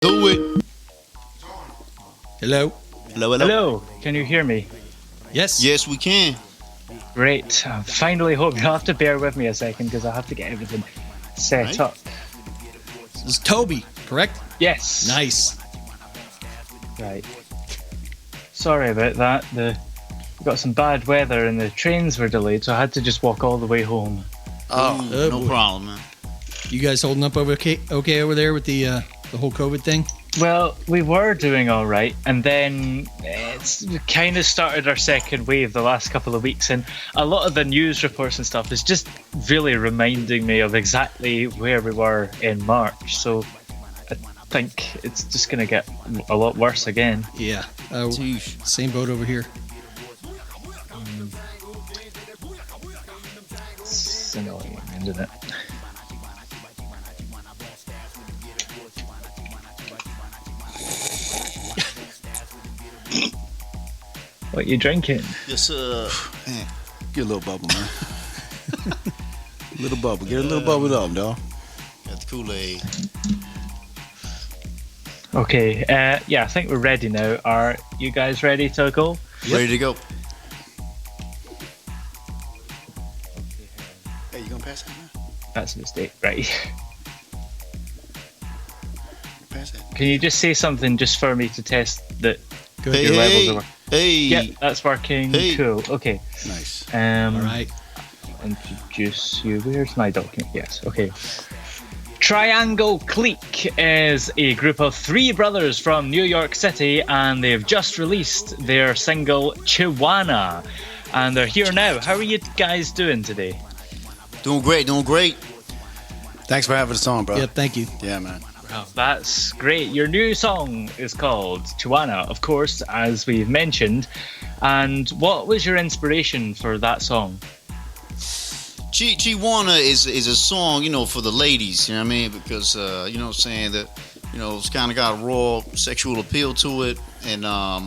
Hewitt. Hello. Hello, hello. Hello, can you hear me? Yes. Yes, we can. Great. Finally home. You'll have to bear with me a second because I have to get everything set Right. up. This is Toby, correct? Yes. Nice. Right. Sorry about that. We got some bad weather and the trains were delayed, so I had to just walk all the way home. Oh, no boy. problem, man. You guys holding up okay over there with the whole COVID thing? Well, we were doing all right, and then it's kind of started our second wave the last couple of weeks, and a lot of the news reports and stuff is just really reminding me of exactly where we were in March. So I think it's just going to get a lot worse again. Yeah. Sheesh. Same boat over here. It's annoying, isn't it? What you drinking? Yes, man. Get a little bubble, man. Little bubble. Get a little bubble up, dog. Got the Kool-Aid. Okay, yeah, I think we're ready now. Are you guys ready to go? Ready to go. Hey, you gonna pass that, man? That's a mistake, right? Pass that. Can you just say something just for me to test that Good. Hey, your levels are? hey. Yeah, that's working. Hey. Cool. Okay. Nice. All right. Introduce you. Where's my document? Yes. Okay. Triangle Clique is a group of three brothers from New York City, and they've just released their single Tiwana, and they're here now. How are you guys doing today? Doing great, doing great. Thanks for having us on, bro. Yeah, thank you. Yeah, man. Oh, that's great. Your new song is called Tiwana, of course, as we've mentioned. And what was your inspiration for that song? Tiwana is a song, for the ladies, you know what I mean? Because, saying that, it's kind of got a raw sexual appeal to it. And, I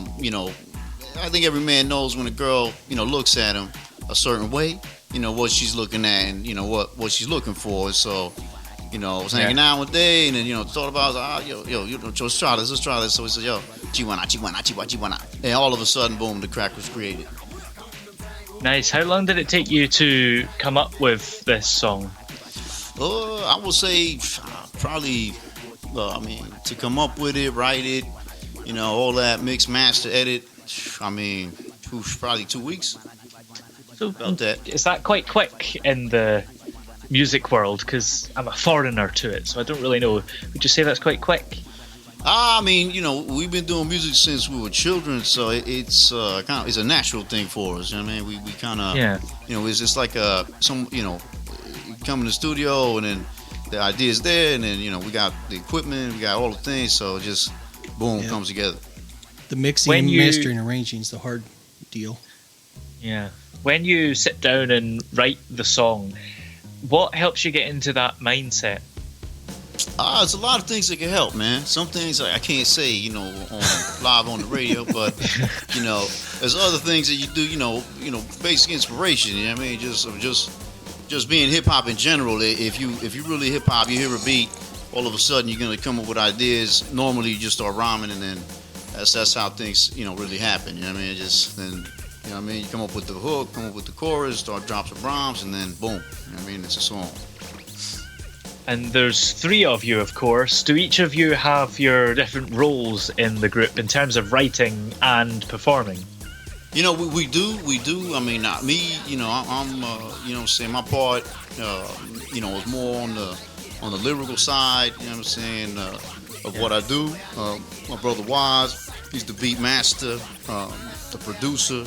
think every man knows when a girl, looks at him a certain way, what she's looking at and, what she's looking for. So, I was hanging out one day and then, thought about, let's try this. So we said, yo, Tiwana. And all of a sudden, boom, the crack was created. Nice. How long did it take you to come up with this song? I would say probably, to come up with it, write it, all that mix, master, edit. Probably 2 weeks. So, About that. is that quite quick in the music world? Because I'm a foreigner to it, so I don't really know. Would you say that's quite quick? We've been doing music since we were children, so it's it's a natural thing for us. You know what I mean? We kind of, Yeah. It's just like you come in the studio and then the idea's there, and then we got the equipment, we got all the things, so it just boom, Yeah. comes together. The mixing, When you- mastering, arranging is the hard deal. Yeah. When you sit down and write the song, what helps you get into that mindset? It's a lot of things that can help, man. Some things I can't say, live on the radio, but there's other things that you do, basic inspiration. You know what I mean? Just being hip hop in general. If you really hip hop, you hear a beat, all of a sudden you're gonna come up with ideas. Normally you just start rhyming, and then that's how things really happen. You know what I mean? You come up with the hook, come up with the chorus, start drop some rhymes, and then boom. You know what I mean? It's a song. And there's three of you, of course. Do each of you have your different roles in the group in terms of writing and performing? We do. I mean, not me. I'm, saying my part, is more on the lyrical side. You know what I'm saying? Of what I do. My brother Wise, he's the beat master, the producer.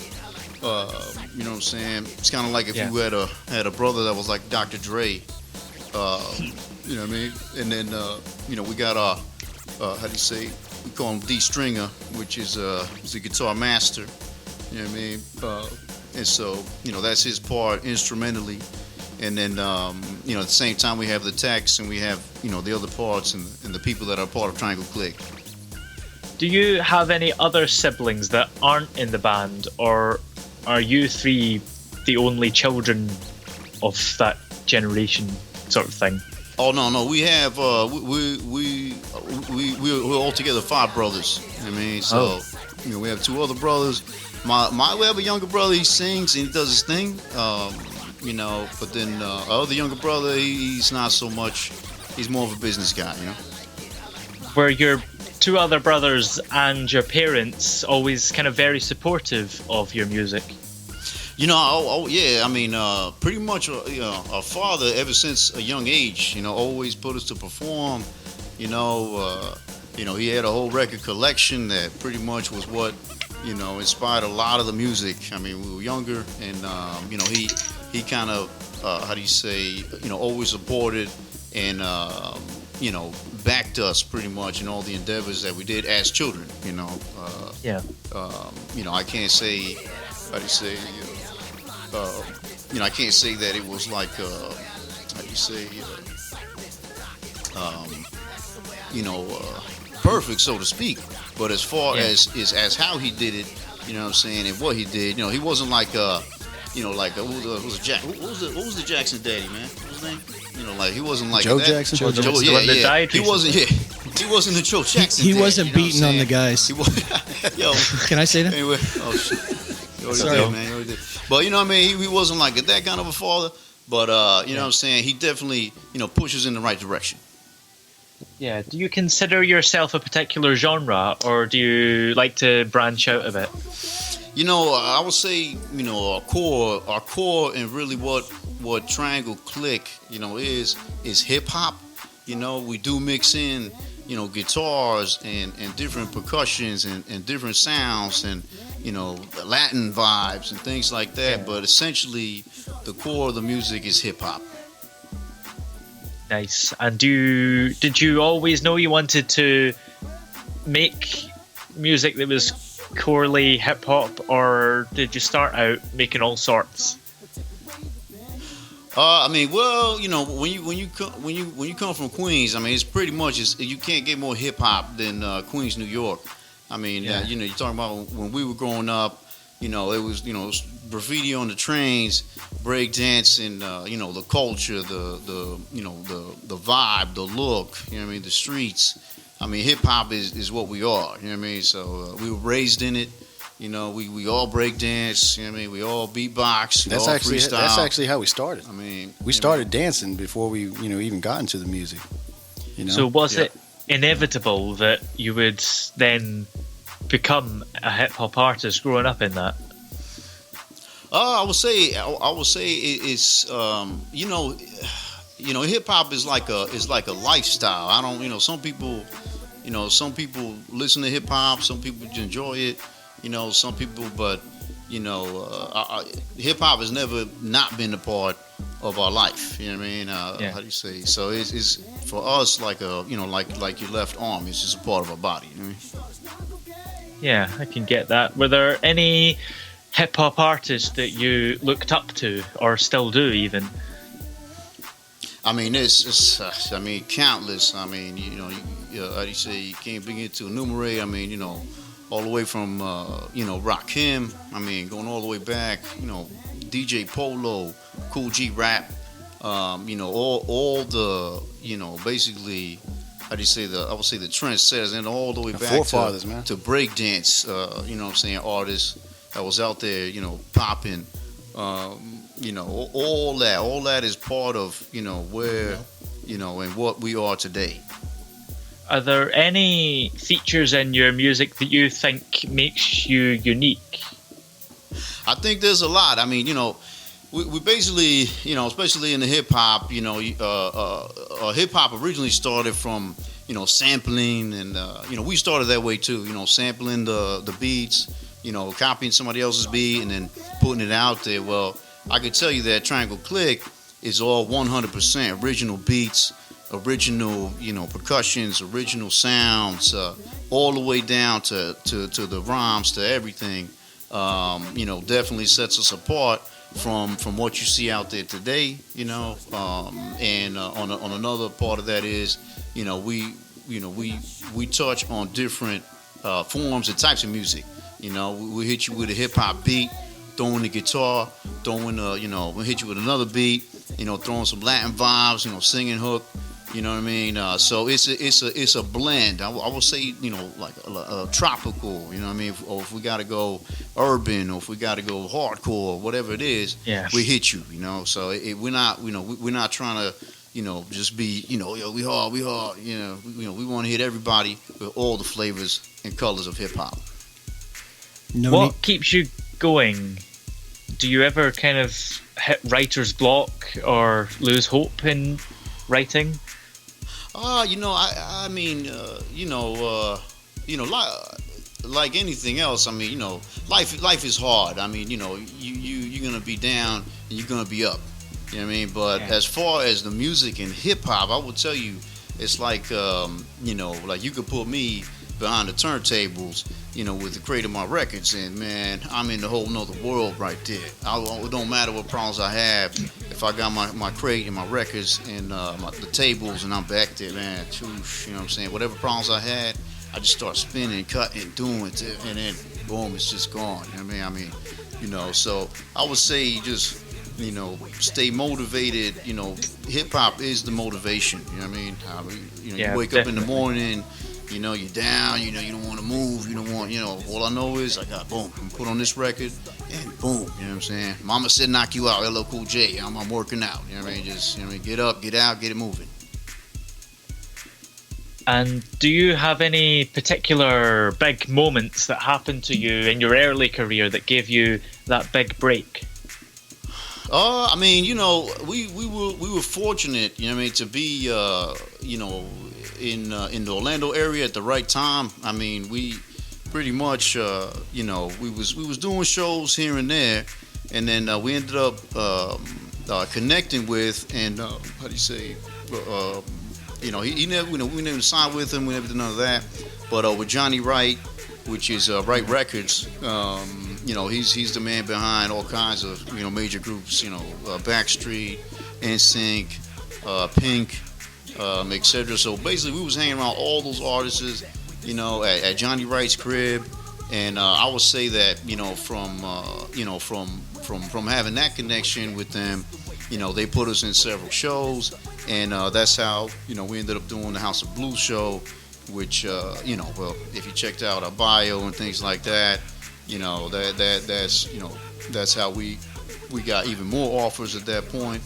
You know what I'm saying? It's kind of like if you had a brother that was like Dr. Dre. You know what I mean? And then, we got our, we call him D Stringer, which is the guitar master. You know what I mean? And so, that's his part instrumentally. And then, at the same time, we have the text and we have, the other parts and the people that are part of Triangle Clique. Do you have any other siblings that aren't in the band, or are you three the only children of that generation sort of thing? Oh no, we have we're we're all together 5 brothers. I mean, so we have 2 other brothers. We have a younger brother. He sings and he does his thing. But then our other younger brother, he's not so much. He's more of a business guy. Were your 2 other brothers and your parents always kind of very supportive of your music? Yeah. I mean, pretty much, our father, ever since a young age, always put us to perform. He had a whole record collection that pretty much was what, inspired a lot of the music. I mean, we were younger, and he kind of, always supported and backed us pretty much in all the endeavors that we did as children. I can't say, I can't say that it was like, perfect, so to speak. But as far as how he did it, and what he did, he wasn't like, what was the Jackson daddy, man? What was his name? He wasn't like Joe that. Jackson? Joe, The one that died He wasn't, he wasn't the Joe Jackson He daddy, wasn't beating on the guys. Yo. Can I say that? Anyway, oh shit. You already Sorry. did, man. You already did. But he wasn't like that kind of a father. But what I'm saying, he definitely, pushes in the right direction. Yeah. Do you consider yourself a particular genre, or do you like to branch out a bit? I would say, our core, and really what Triangle Clique, is hip hop. We do mix in, guitars and different percussions and different sounds and, Latin vibes and things like that. Yeah. But essentially, the core of the music is hip hop. Nice. And did you always know you wanted to make music that was corely hip hop, or did you start out making all sorts? When you come from Queens, I mean, it's pretty much you can't get more hip hop than Queens, New York. I mean, you're talking about when we were growing up. It was graffiti on the trains, break dancing, the culture, the vibe, the look. The streets. I mean, hip hop is what we are. You know what I mean? So we were raised in it. We all break dance. We all beatbox. That's actually how we started. I mean, we started dancing before we even got into the music. So was it inevitable that you would then become a hip hop artist growing up in that? I would say it's hip hop is like a lifestyle. I don't some people listen to hip hop, some people enjoy it, some people, but hip hop has never not been a part of our life. You know what I mean? How do you say? So it's for us like like your left arm. It's just a part of our body. You know what I mean? Yeah, I can get that. Were there any hip hop artists that you looked up to, or still do even? I mean, it's countless. I mean, how do you say? You can't begin to enumerate. I mean, all the way from Rakim. I mean, going all the way back. DJ Polo, Cool G Rap. All the basically. How do you say I would say the trendsetters, and all the way back forefathers, man. To breakdance. Artists that was out there, popping. All that is part of where and what we are today. Are there any features in your music that you think makes you unique? I think there's a lot. I mean, we basically, especially in the hip hop, hip hop originally started from, sampling, and we started that way too. Sampling the beats, copying somebody else's beat and then putting it out there. Well, I could tell you that Triangle Clique is all 100% original beats, original, percussions, original sounds, all the way down to the rhymes, to everything. Definitely sets us apart from what you see out there today, and on another part of that is, we touch on different forms and types of music. We hit you with a hip hop beat, throwing the guitar, we'll hit you with another beat, throwing some Latin vibes, singing hook, You know what I mean? So it's a blend. I will say, like a tropical. You know what I mean? Or if we got to go urban, or if we got to go hardcore, whatever it is, Yeah. we hit you. So we're not, we're not trying to, just be, yo, we hard. We want to hit everybody with all the flavors and colors of hip hop. What keeps you going? Do you ever kind of hit writer's block or lose hope in writing? I mean, like anything else. I mean, life is hard. I mean, you're gonna be down and you're gonna be up. You know what I mean? But as far as the music and hip hop, I would tell you, it's like, like you could put me behind the turntables, with the crate of my records, and man, I'm in the whole nother world right there. It don't matter what problems I have. If I got my crate and my records and the tables, and I'm back there, man, you know what I'm saying? Whatever problems I had, I just start spinning, cutting, doing it, and then boom, it's just gone. You know what I mean? So I would say just, stay motivated. Hip hop is the motivation. You know what I mean? You wake up in the morning. You're down, you don't want to move, you don't want, all I know is I got, boom, I'm put on this record, and boom, you know what I'm saying? Mama said knock you out, LL Cool J, I'm working out, you know what I mean? Just, get up, get out, get it moving. And do you have any particular big moments that happened to you in your early career that gave you that big break? I mean, we were fortunate, to be, in the Orlando area at the right time. I mean, we pretty much, we was doing shows here and there, and then we ended up connecting with, and how do you say, he never, we never signed with him, we never did none of that, but with Johnny Wright, which is Wright Records, he's the man behind all kinds of major groups, Backstreet, NSYNC, Pink. Etc. So basically, we was hanging around all those artists, at Johnny Wright's crib, and I would say that from having that connection with them, they put us in several shows, and that's how we ended up doing the House of Blues show, which if you checked out our bio and things like that, that's how we got even more offers at that point.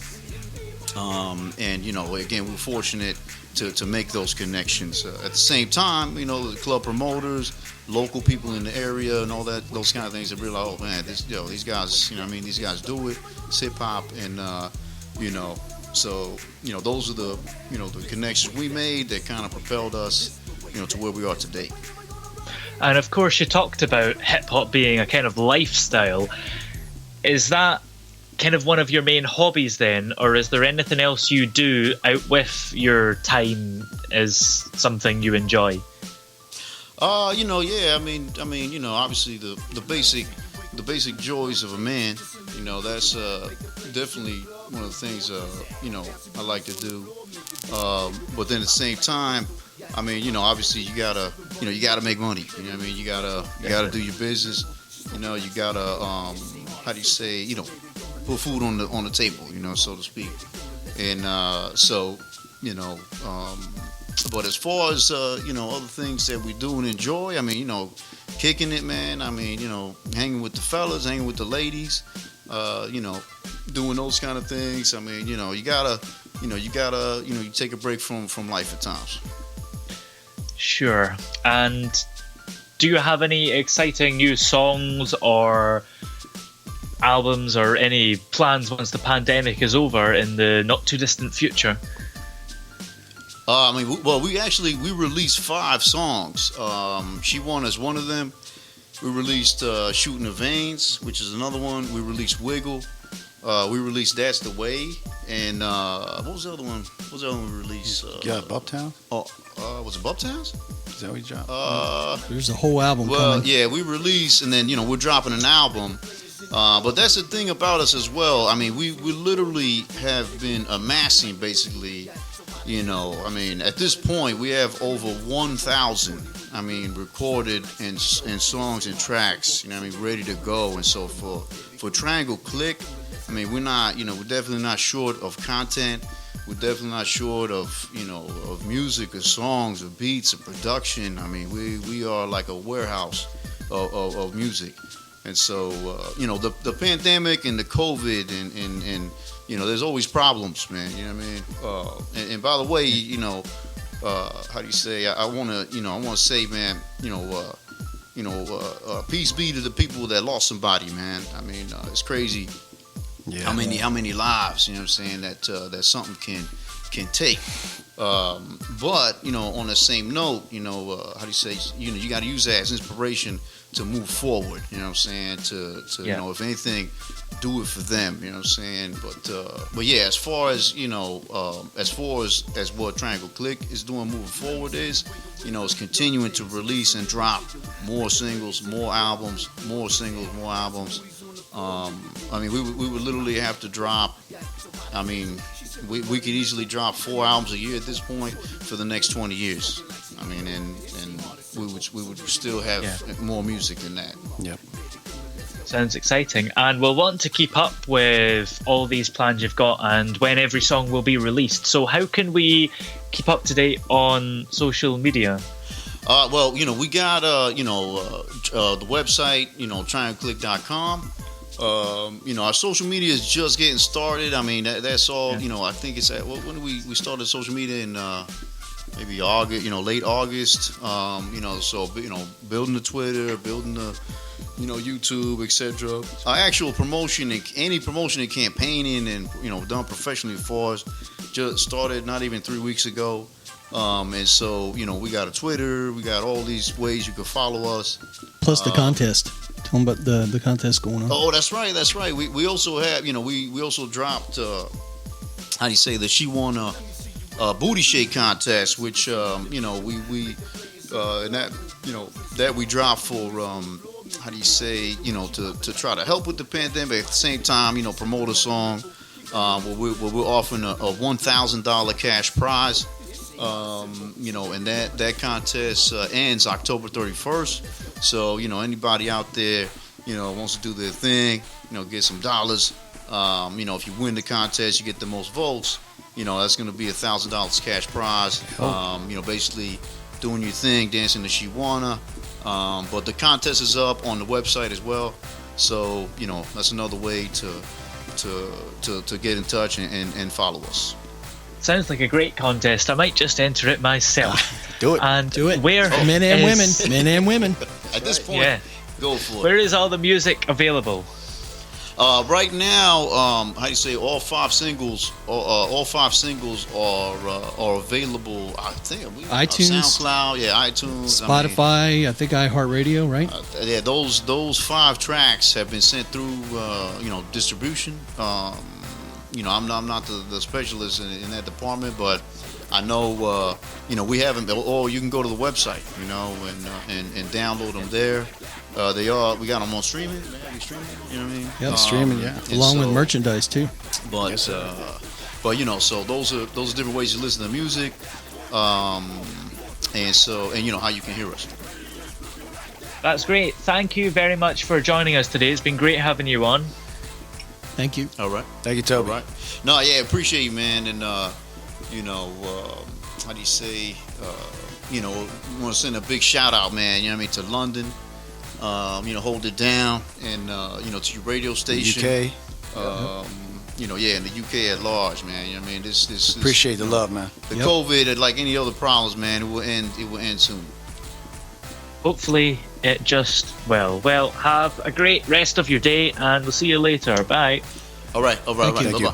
And again, we're fortunate to make those connections. At the same time, the club promoters, local people in the area, and all that, those kind of things. That realize, oh man, these guys, these guys do it. It's hip hop, and so those are the the connections we made that kind of propelled us, to where we are today. And of course, you talked about hip hop being a kind of lifestyle. Is that kind of one of your main hobbies then, or is there anything else you do out with your time as something you enjoy? Yeah. I mean, obviously the basic joys of a man. That's definitely one of the things I like to do. But then at the same time, I mean, obviously you gotta make money. You know what I mean? You gotta do your business. You gotta how do you say, put food on the table, so to speak. And but as far as other things that we do and enjoy, I mean, kicking it, man. I mean, hanging with the fellas, hanging with the ladies, doing those kind of things. I mean, you gotta you take a break from life at times. Sure. And do you have any exciting new songs or albums or any plans once the pandemic is over in the not too distant future? I mean, we released 5 songs. She Won is one of them. We released Shooting the Veins, which is another one. We released Wiggle. We released That's the Way. And what was the other one? What was the other one we released? Buptown? Was it Buptowns? Is that what you dropped? There's a whole album coming. Yeah, we released, and then, we're dropping an album. But that's the thing about us as well. I mean, we literally have been amassing, basically, I mean, at this point, we have over 1,000, recorded and songs and tracks, ready to go. And so for Triangle Clique, I mean, we're not, we're definitely not short of content. we're definitely not short of of music or songs or beats or production. I mean, we are like a warehouse of music. And so, the pandemic and the COVID and there's always problems, man. You know what I mean? And by the way, how do you say? I want to say, man, peace be to the people that lost somebody, man. I mean, it's crazy. Yeah. How many lives, you know what I'm saying, that something can take. But, on the same note, how do you say, you got to use that as inspiration to move forward, you know what I'm saying, to if anything, do it for them, you know what I'm saying. But yeah, as far as what Triangle Clique is doing moving forward is, it's continuing to release and drop more singles, more albums, more singles, more albums. We would literally have to drop, we could easily drop 4 albums a year at this point for the next 20 years. And we would still have more music than that. Yep. Sounds exciting, and we'll want to keep up with all these plans you've got and when every song will be released. So how can we keep up to date on social media? Well, we got the website, triangleclick.com. Our social media is just getting started. That's all. I think it's at when did we started social media in maybe August, late August. So building the Twitter, building the YouTube, etc. Our actual promotion, any promotion and campaigning, and done professionally for us, just started not even 3 weeks ago. And so we got a Twitter, we got all these ways you can follow us. Plus the contest. Tell them about the contest going on. Oh, that's right. We also have, we also dropped, how do you say, the She Won a Booty Shake contest, which, and that, that we dropped for, how do you say, to try to help with the pandemic. At the same time, promote a song. We're offering a $1,000 cash prize. And that contest ends October 31st. So, anybody out there, wants to do their thing, get some dollars. If you win the contest, you get the most votes. That's going to be $1,000 cash prize. Basically doing your thing, dancing the She Wanna. But the contest is up on the website as well. So, that's another way to get in touch and follow us. Sounds like a great contest. I might just enter it myself. Do it. And Do it. Where Men and is- women. Men and women. At this point, go for it. Where is all the music available? Right now, how do you say? All five singles are available. I think iTunes, SoundCloud, iTunes, Spotify. I think iHeartRadio, right? Those 5 tracks have been sent through distribution. I'm not the specialist in that department, but I know we haven't. Or you can go to the website, and download them there. We got them on streaming. Streaming, you know what I mean? Yep, streaming, yeah. Along with merchandise too. But yes, so those are different ways to listen to music, and how you can hear us. That's great. Thank you very much for joining us today. It's been great having you on. Thank you. All right. Thank you, Toby. All right. No, appreciate you, man, and how do you say? We want to send a big shout out, man. To London. Hold it down, and to your radio station. UK. In the UK at large, man. This Appreciate the love, man. The COVID, like any other problems, man, it will end soon. Hopefully it just will. Well, have a great rest of your day, and we'll see you later. Bye. All right. Thank you. Bye-bye.